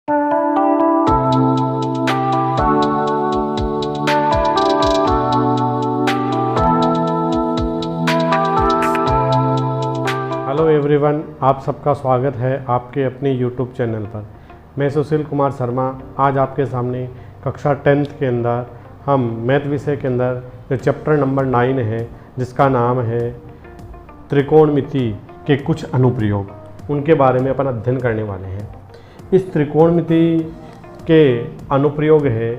Hello everyone, आप सबका स्वागत है आपके अपने यूट्यूब चैनल पर। मैं सुशील कुमार शर्मा आज आपके सामने कक्षा 10th के अंदर हम मैथ विषय के अंदर जो चैप्टर नंबर 9 है जिसका नाम है त्रिकोणमिति के कुछ अनुप्रयोग, उनके बारे में अपन अध्ययन करने वाले हैं। इस त्रिकोणमिति के अनुप्रयोग है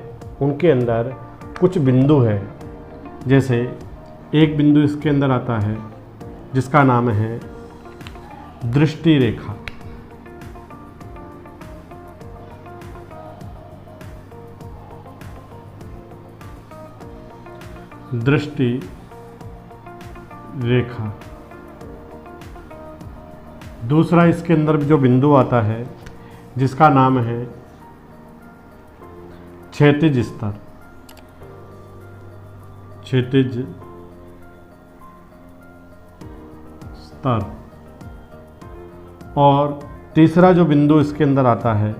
उनके अंदर कुछ बिंदु है, जैसे एक बिंदु इसके अंदर आता है जिसका नाम है दृष्टि रेखा। दृष्टि रेखा। दूसरा इसके अंदर जो बिंदु आता है जिसका नाम है क्षैतिज स्तर। क्षैतिज स्तर। और तीसरा जो बिंदु इसके अंदर आता है,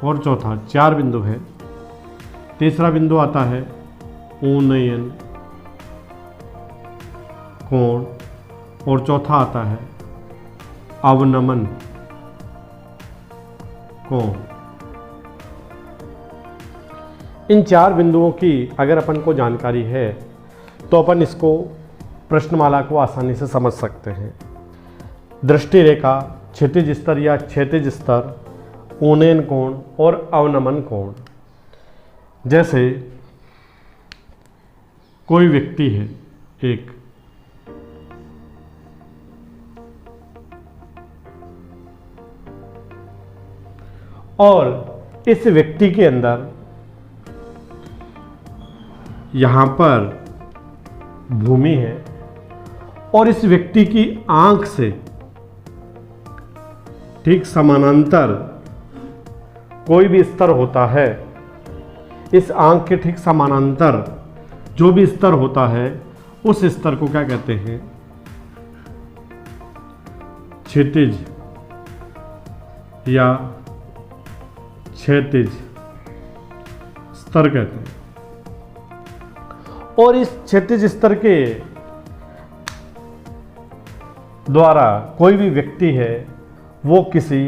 और चौथा, 4 बिंदु है। तीसरा बिंदु आता है उन्नयन कोण, और चौथा आता है अवनमन कोण। इन 4 बिंदुओं की अगर अपन को जानकारी है तो अपन इसको प्रश्नमाला को आसानी से समझ सकते हैं। दृष्टि रेखा, क्षैतिज स्तर या क्षैतिज स्तर, उन्नयन कोण और अवनमन कोण। जैसे कोई व्यक्ति है एक, और इस व्यक्ति के अंदर यहां पर भूमि है और इस व्यक्ति की आंख से ठीक समानांतर कोई भी स्तर होता है। इस आंख के ठीक समानांतर जो भी स्तर होता है उस स्तर को क्या कहते हैं? क्षैतिज या क्षैतिज स्तर कहते हैं। और इस क्षैतिज स्तर के द्वारा कोई भी व्यक्ति है वो किसी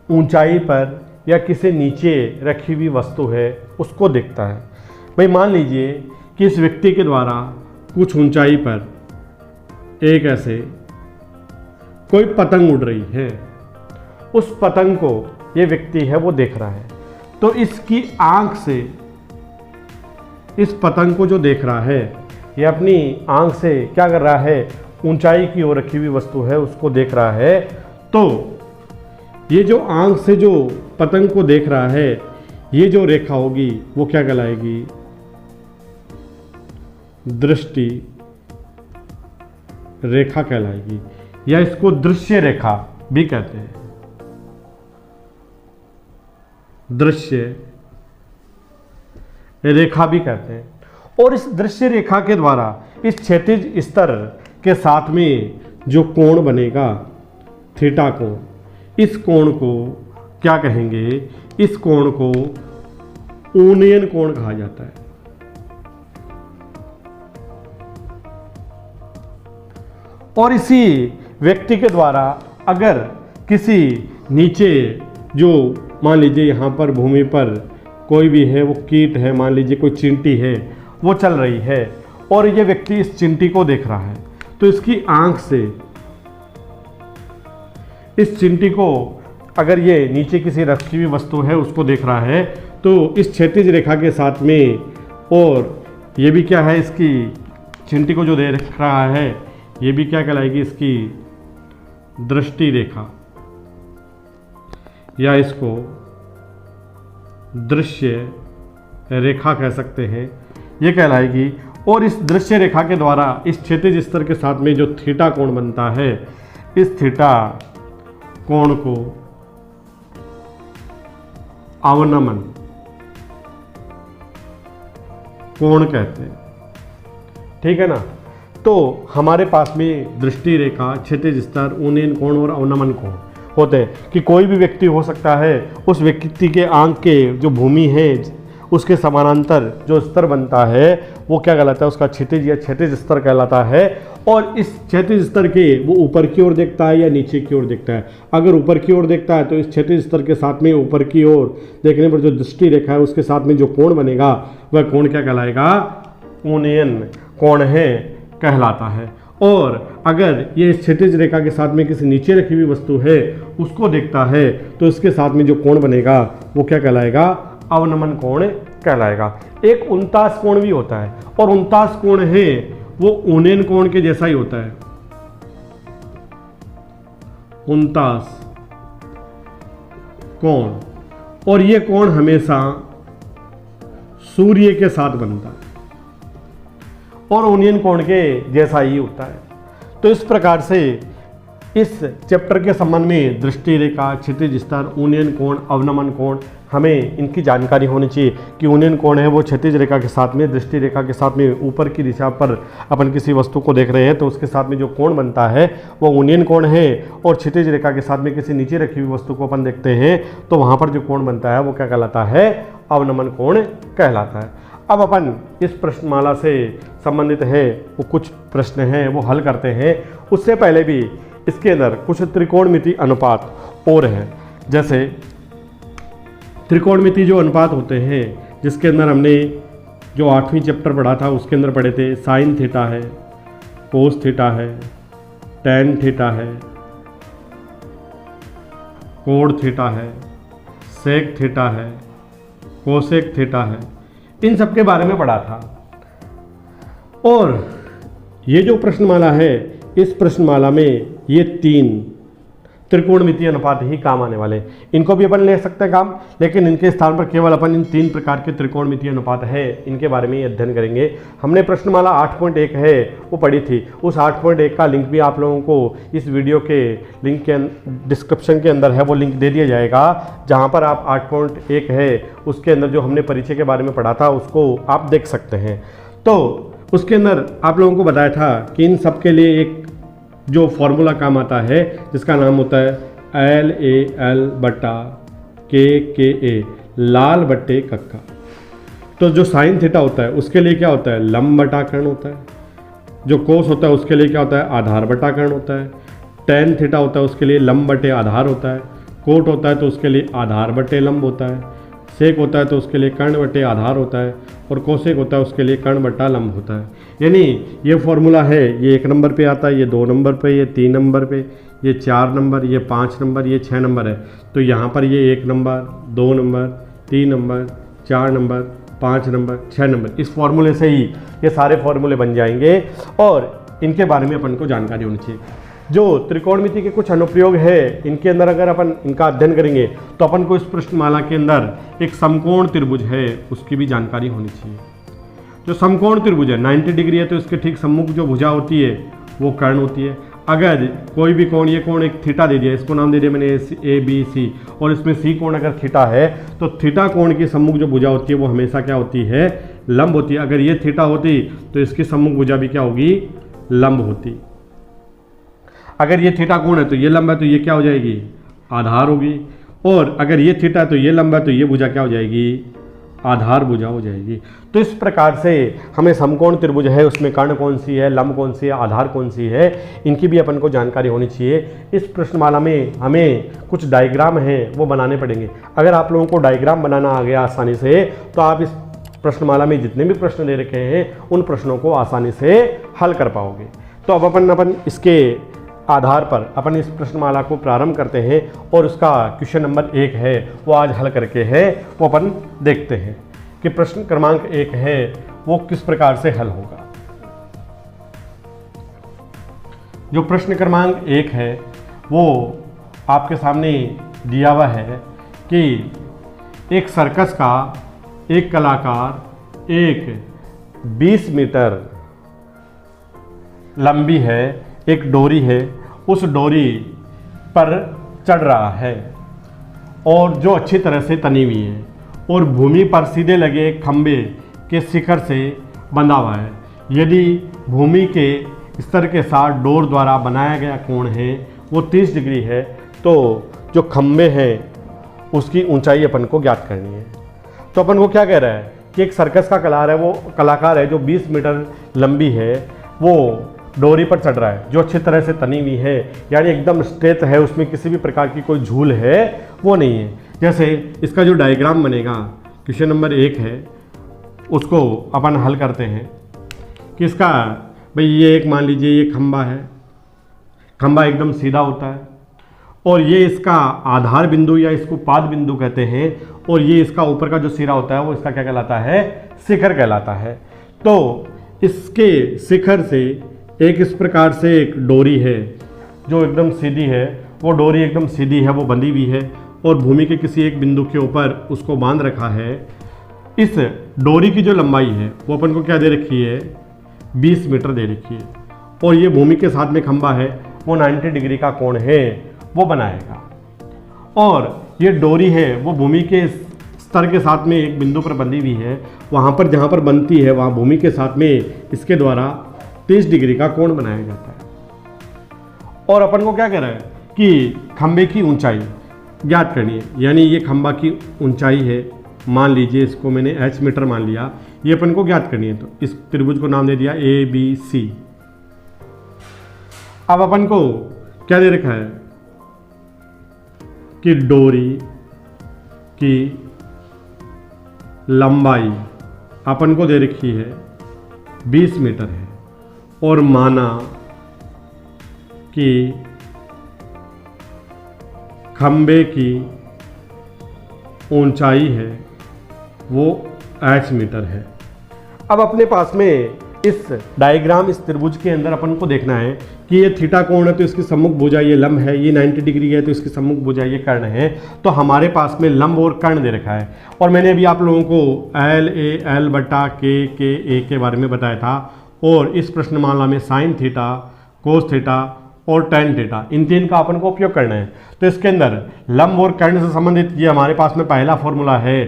ऊंचाई पर या किसी नीचे रखी हुई वस्तु है उसको देखता है। भाई मान लीजिए कि इस व्यक्ति के द्वारा कुछ ऊंचाई पर एक ऐसे कोई पतंग उड़ रही है, उस पतंग को ये व्यक्ति है वो देख रहा है, तो इसकी आंख से इस पतंग को जो देख रहा है ये अपनी आंख से क्या कर रहा है? ऊंचाई की ओर रखी हुई वस्तु है उसको देख रहा है। तो ये जो आंख से जो पतंग को देख रहा है ये जो रेखा होगी वो क्या कहलाएगी? दृष्टि रेखा कहलाएगी, या इसको दृश्य रेखा भी कहते हैं। दृश्य रेखा भी कहते हैं। और इस दृश्य रेखा के द्वारा इस क्षैतिज स्तर के साथ में जो कोण बनेगा, थीटा कोण, इस कोण को क्या कहेंगे? इस कोण को उन्नयन कोण कहा जाता है। और इसी व्यक्ति के द्वारा अगर किसी नीचे जो मान लीजिए यहाँ पर भूमि पर कोई भी है, वो कीट है, मान लीजिए कोई चींटी है वो चल रही है और ये व्यक्ति इस चींटी को देख रहा है, तो इसकी आंख से इस चींटी को, अगर ये नीचे किसी रखी हुई वस्तु है उसको देख रहा है, तो इस क्षैतिज रेखा के साथ में, और ये भी क्या है? इसकी चींटी को जो देख रहा है ये भी क्या कहलाएगी? इसकी दृष्टि रेखा, या इसको दृश्य रेखा कह सकते हैं, ये कहलाएगी। और इस दृश्य रेखा के द्वारा इस क्षैतिज स्तर के साथ में जो थीटा कोण बनता है, इस थीटा कोण को अवनमन कोण कहते हैं। ठीक है ना? तो हमारे पास में दृष्टि रेखा, क्षैतिज स्तर, उन्नयन कोण और अवनमन कोण, होते हैं कि कोई भी व्यक्ति हो सकता है, उस व्यक्ति के आंख के जो भूमि है उसके समानांतर जो स्तर बनता है वो क्या कहलाता है, उसका क्षैतिज या क्षैतिज स्तर कहलाता है। और इस क्षैतिज स्तर के वो ऊपर की ओर देखता है या नीचे की ओर देखता है। अगर ऊपर की ओर देखता है तो इस क्षैतिज स्तर के साथ में ऊपर की ओर देखने पर जो दृष्टि रेखा है उसके साथ में जो कोण बनेगा वह कोण क्या कहलाएगा, ऊनियन कोण है कहलाता है। और अगर ये क्षैतिज रेखा के साथ में किसी नीचे रखी हुई वस्तु है उसको देखता है तो इसके साथ में जो कोण बनेगा वो क्या कहलाएगा, अवनमन कोण कहलाएगा। एक 49 कोण भी होता है और 49 कोण है वो ऊनियन कोण के जैसा ही होता है। 49 कोण, और ये कोण हमेशा सूर्य के साथ बनता है और ऊनियन कोण के जैसा ही होता है। तो इस प्रकार से इस चैप्टर के संबंध में दृष्टि रेखा, क्षैतिज स्तर, ऊनियन कोण, अवनमन कोण, हमें इनकी जानकारी होनी चाहिए कि ऊनियन कोण है वो क्षैतिज रेखा के साथ में, दृष्टि रेखा के साथ में ऊपर की दिशा पर अपन किसी वस्तु को देख रहे हैं तो उसके साथ में जो कोण बनता है वो ऊनियन कोण है। और क्षैतिज रेखा के साथ में किसी नीचे रखी हुई वस्तु को अपन देखते हैं तो वहाँ पर जो कोण बनता है वो क्या कहलाता है, अवनमन कोण कहलाता है। अब अपन इस प्रश्नमाला से संबंधित है वो कुछ प्रश्न हैं वो हल करते हैं। उससे पहले भी इसके अंदर कुछ त्रिकोणमिति अनुपात और है, जैसे त्रिकोणमिति जो अनुपात होते हैं जिसके अंदर हमने जो 8वीं चैप्टर पढ़ा था उसके अंदर पढ़े थे, साइन थीटा है, कोस थीटा है, टैन थीटा है, कोड थीटा है, सेक थीटा है, कोसेक थीटा है, इन सब के बारे में पढ़ा था। और ये जो प्रश्नमाला है इस प्रश्नमाला में ये 3 त्रिकोणमितीय अनुपात ही काम आने वाले हैं। इनको भी अपन ले सकते हैं काम, लेकिन इनके स्थान पर केवल अपन इन 3 प्रकार के त्रिकोणमितीय अनुपात है इनके बारे में अध्ययन करेंगे। हमने प्रश्नमाला 8.1 है वो पढ़ी थी, उस 8.1 का लिंक भी आप लोगों को इस वीडियो के लिंक के डिस्क्रिप्शन के अंदर है वो लिंक दे दिया जाएगा, जहाँ पर आप 8.1 है उसके अंदर जो हमने परिचय के बारे में पढ़ा था उसको आप देख सकते हैं। तो उसके अंदर आप लोगों को बताया था कि इन सब के लिए एक जो फॉर्मूला काम आता है जिसका नाम होता है LAL बटा KKA, लाल बट्टे कक्का। तो जो साइन थीटा होता है उसके लिए क्या होता है, लंब बटा कर्ण होता है। जो कोस होता है उसके लिए क्या होता है, आधार बटा कर्ण होता है। टैन थीटा होता है उसके लिए लंब बटे आधार होता है। कोट होता है तो उसके लिए आधार बटे लंब होता है। सेक होता है तो उसके लिए कर्ण बटे आधार होता है। और कोसेक होता है उसके लिए कर्ण बटा लंब होता है। यानी ये फॉर्मूला है, ये 1 नंबर पे आता है, ये 2 नंबर पे, ये 3 नंबर पे, ये 4 नंबर, ये 5 नंबर, ये 6 नंबर है। तो यहाँ पर ये 1 number, 2 number, 3 number, 4 number, 5 number, 6 number, इस फॉर्मूले से ही ये सारे फॉर्मूले बन जाएंगे और इनके बारे में अपन को जानकारी होनी चाहिए। जो त्रिकोणमिति के कुछ अनुप्रयोग है इनके अंदर अगर अपन इनका अध्ययन करेंगे तो अपन को इस प्रश्नमाला के अंदर एक समकोण त्रिभुज है उसकी भी जानकारी होनी चाहिए। जो समकोण त्रिभुज है 90 डिग्री है तो इसके ठीक सम्मुख जो भुजा होती है वो कर्ण होती है। अगर कोई भी कोण, ये कोण एक थीटा दे दिया, इसको नाम दे दिया मैंने ABC, और इसमें C कोण अगर थीटा है तो थीटा कोण की सम्मुख जो भुजा होती है वो हमेशा क्या होती है, लंब होती है। अगर ये थीटा होती तो इसकी सम्मुख भुजा भी क्या होगी, लंब होती। अगर ये थीटा कोण है तो ये लंब है तो ये क्या हो जाएगी, आधार होगी। और अगर ये थीटा है तो ये लंब है तो ये भुजा क्या हो जाएगी, आधार भुजा हो जाएगी। तो इस प्रकार से हमें समकोण त्रिभुज है उसमें कर्ण कौन सी है, लंब कौन सी है, आधार कौन सी है, इनकी भी अपन को जानकारी होनी चाहिए। इस प्रश्नमाला में हमें कुछ डायग्राम हैं वो बनाने पड़ेंगे। अगर आप लोगों को डायग्राम बनाना आ गया आसानी से तो आप इस प्रश्नमाला में जितने भी प्रश्न दे रखे हैं उन प्रश्नों को आसानी से हल कर पाओगे। तो अब अपन इसके आधार पर अपन इस प्रश्नमाला को प्रारंभ करते हैं और उसका क्वेश्चन नंबर 1 है वो आज हल करके है वो अपन देखते हैं कि प्रश्न क्रमांक 1 है वो किस प्रकार से हल होगा। जो प्रश्न क्रमांक 1 है वो आपके सामने दिया हुआ है कि एक सर्कस का एक कलाकार एक 20 मीटर लंबी है एक डोरी है, उस डोरी पर चढ़ रहा है और जो अच्छी तरह से तनी हुई है और भूमि पर सीधे लगे खंबे के शिखर से बंधा हुआ है। यदि भूमि के स्तर के साथ डोर द्वारा बनाया गया कोण है वो 30 डिग्री है तो जो खंबे हैं उसकी ऊंचाई अपन को ज्ञात करनी है। तो अपन को क्या कह रहा है कि एक सर्कस का कलाकार है जो 20 मीटर लंबी है, वो डोरी पर चढ़ रहा है जो अच्छी तरह से तनी हुई है, यानी एकदम स्ट्रेट है, उसमें किसी भी प्रकार की कोई झूल है वो नहीं है। जैसे इसका जो डायग्राम बनेगा, क्वेश्चन नंबर 1 है, उसको अपन हल करते हैं कि इसका भाई ये एक मान लीजिए ये खंबा है, खंबा एकदम सीधा होता है और ये इसका आधार बिंदु या इसको पाद बिंदु कहते हैं, और ये इसका ऊपर का जो सिरा होता है वो इसका क्या कहलाता है, शिखर कहलाता है। तो इसके शिखर से एक इस प्रकार से एक डोरी है जो एकदम सीधी है, वो डोरी एकदम सीधी है, वो बंधी हुई है और भूमि के किसी एक बिंदु के ऊपर उसको बांध रखा है। इस डोरी की जो लंबाई है वो अपन को क्या दे रखी है, 20 मीटर दे रखी है, और ये भूमि के साथ में खंबा है वो 90 डिग्री का कोण है वो बनाएगा। और ये डोरी है वो भूमि के स्तर के साथ में एक बिंदु पर बंधी हुई है, वहाँ पर जहाँ पर बनती है वहाँ भूमि के साथ में इसके द्वारा 30 डिग्री का कोण बनाया जाता है। और अपन को क्या कह रहा है कि खंबे की ऊंचाई ज्ञात करनी है, यानी ये खंबा की ऊंचाई है, मान लीजिए इसको मैंने h मीटर मान लिया, ये अपन को ज्ञात करनी है। तो इस त्रिभुज को नाम दे दिया ABC। अब अपन को क्या दे रखा है कि डोरी की लंबाई अपन को दे रखी है 20 मीटर है, और माना कि खंबे की ऊंचाई है वो h मीटर है। अब अपने पास में इस डायग्राम, इस त्रिभुज के अंदर अपन को देखना है कि ये थीटा कोण है तो इसकी सम्मुख भुजा ये लंब है, ये 90 डिग्री है तो इसकी सम्मुख भुजा ये कर्ण है। तो हमारे पास में लंब और कर्ण दे रखा है, और मैंने अभी आप लोगों को LA L/K के बारे में बताया था, और इस प्रश्नमाला में साइन थीटा, कोस थीटा और टेन थीटा, इन तीन का अपन को उपयोग करना है। तो इसके अंदर लंब और कर्ण से संबंधित ये हमारे पास में पहला फॉर्मूला है,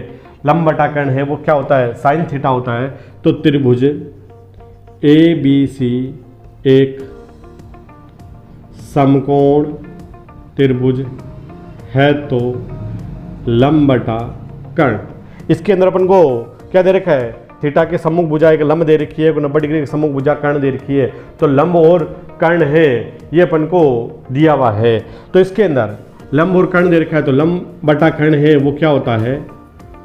लंब बटा कर्ण है, वो क्या होता है, साइन थीटा होता है। तो त्रिभुज ABC एक समकोण त्रिभुज है तो लंब बटा कर्ण। इसके अंदर अपन को क्या दे रखा है, थीटा के सम्मुख भुजा एक लंब दे रखी है, 90 डिग्री की सम्मुख भुजा कर्ण दे रखी है। तो लंब और कर्ण है ये अपन को दिया हुआ है। तो इसके अंदर लंब और कर्ण दे रखा है, तो लंब बटा कर्ण है वो क्या होता है,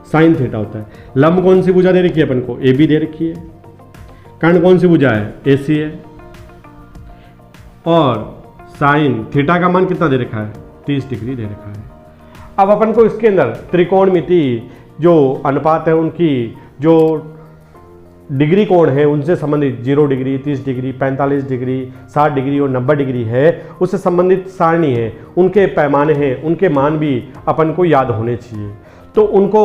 साइन थीटा होता है। लंब कौन सी भुजा दे रखी है अपन को, AB दे रखी है। कर्ण कौन सी भुजा है, AC है। और साइन थीटा का मान कितना दे रखा है, 30 डिग्री दे रखा है। अब अपन को इसके अंदर त्रिकोणमिति जो अनुपात है उनकी जो डिग्री कोण है उनसे संबंधित 0 डिग्री, 30 डिग्री, 45 डिग्री, 60 डिग्री और 90 डिग्री है, उससे संबंधित सारणी है, उनके पैमाने हैं, उनके मान भी अपन को याद होने चाहिए। तो उनको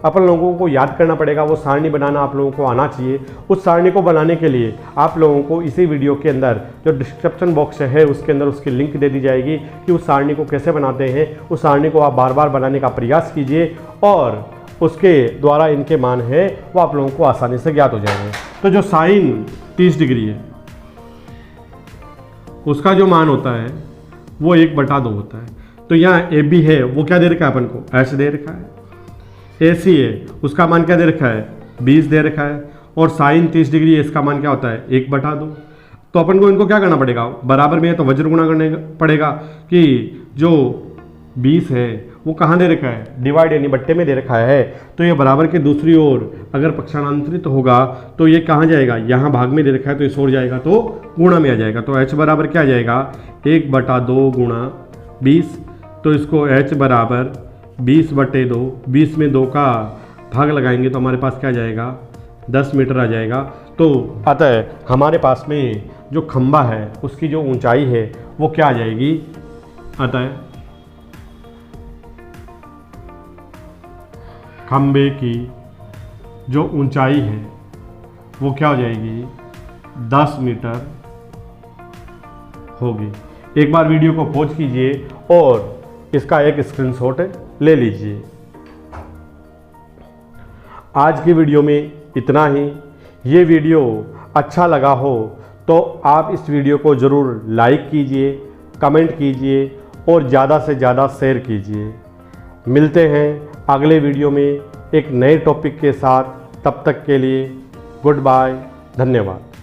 अपन लोगों को याद करना पड़ेगा, वो सारणी बनाना आप लोगों को आना चाहिए। उस सारणी को बनाने के लिए आप लोगों को इसी वीडियो के अंदर जो डिस्क्रिप्शन बॉक्स है उसके अंदर उसकी लिंक दे दी जाएगी कि उस सारणी को कैसे बनाते हैं। उस सारणी को आप बार बार बनाने का प्रयास कीजिए और उसके द्वारा इनके मान है वो आप लोगों को आसानी से ज्ञात हो जाएंगे। तो जो साइन 30 डिग्री है उसका जो मान होता है वो 1/2 होता है। तो यहाँ AB है वो क्या दे रखा है अपन को, H दे रखा है। AC है उसका मान क्या दे रखा है, 20 दे रखा है। और साइन 30 डिग्री है इसका मान क्या होता है, 1/2। तो अपन को इनको क्या करना पड़ेगा, बराबर में है तो वज्र गुणा करने पड़ेगा कि जो 20 है वो कहाँ दे रखा है, डिवाइड यानी बट्टे में दे रखा है। तो ये बराबर के दूसरी ओर अगर पक्षांतरित होगा तो ये कहाँ जाएगा, यहाँ भाग में दे रखा है तो इस ओर जाएगा तो गुणा में आ जाएगा। तो H बराबर क्या आ जाएगा, 1/2 गुणा 20। तो इसको H बराबर 20/2, 20 में 2 का भाग लगाएंगे तो हमारे पास क्या आ जाएगा, 10 मीटर आ जाएगा। तो अतः हमारे पास में जो खंबा है उसकी जो ऊंचाई है वो क्या आ जाएगी, अतः खंबे की जो ऊंचाई है वो क्या हो जाएगी, 10 मीटर होगी। एक बार वीडियो को पॉज कीजिए और इसका एक स्क्रीनशॉट ले लीजिए। आज की वीडियो में इतना ही। ये वीडियो अच्छा लगा हो तो आप इस वीडियो को ज़रूर लाइक कीजिए, कमेंट कीजिए और ज़्यादा से ज़्यादा शेयर कीजिए। मिलते हैं अगले वीडियो में एक नए टॉपिक के साथ। तब तक के लिए गुड बाय, धन्यवाद।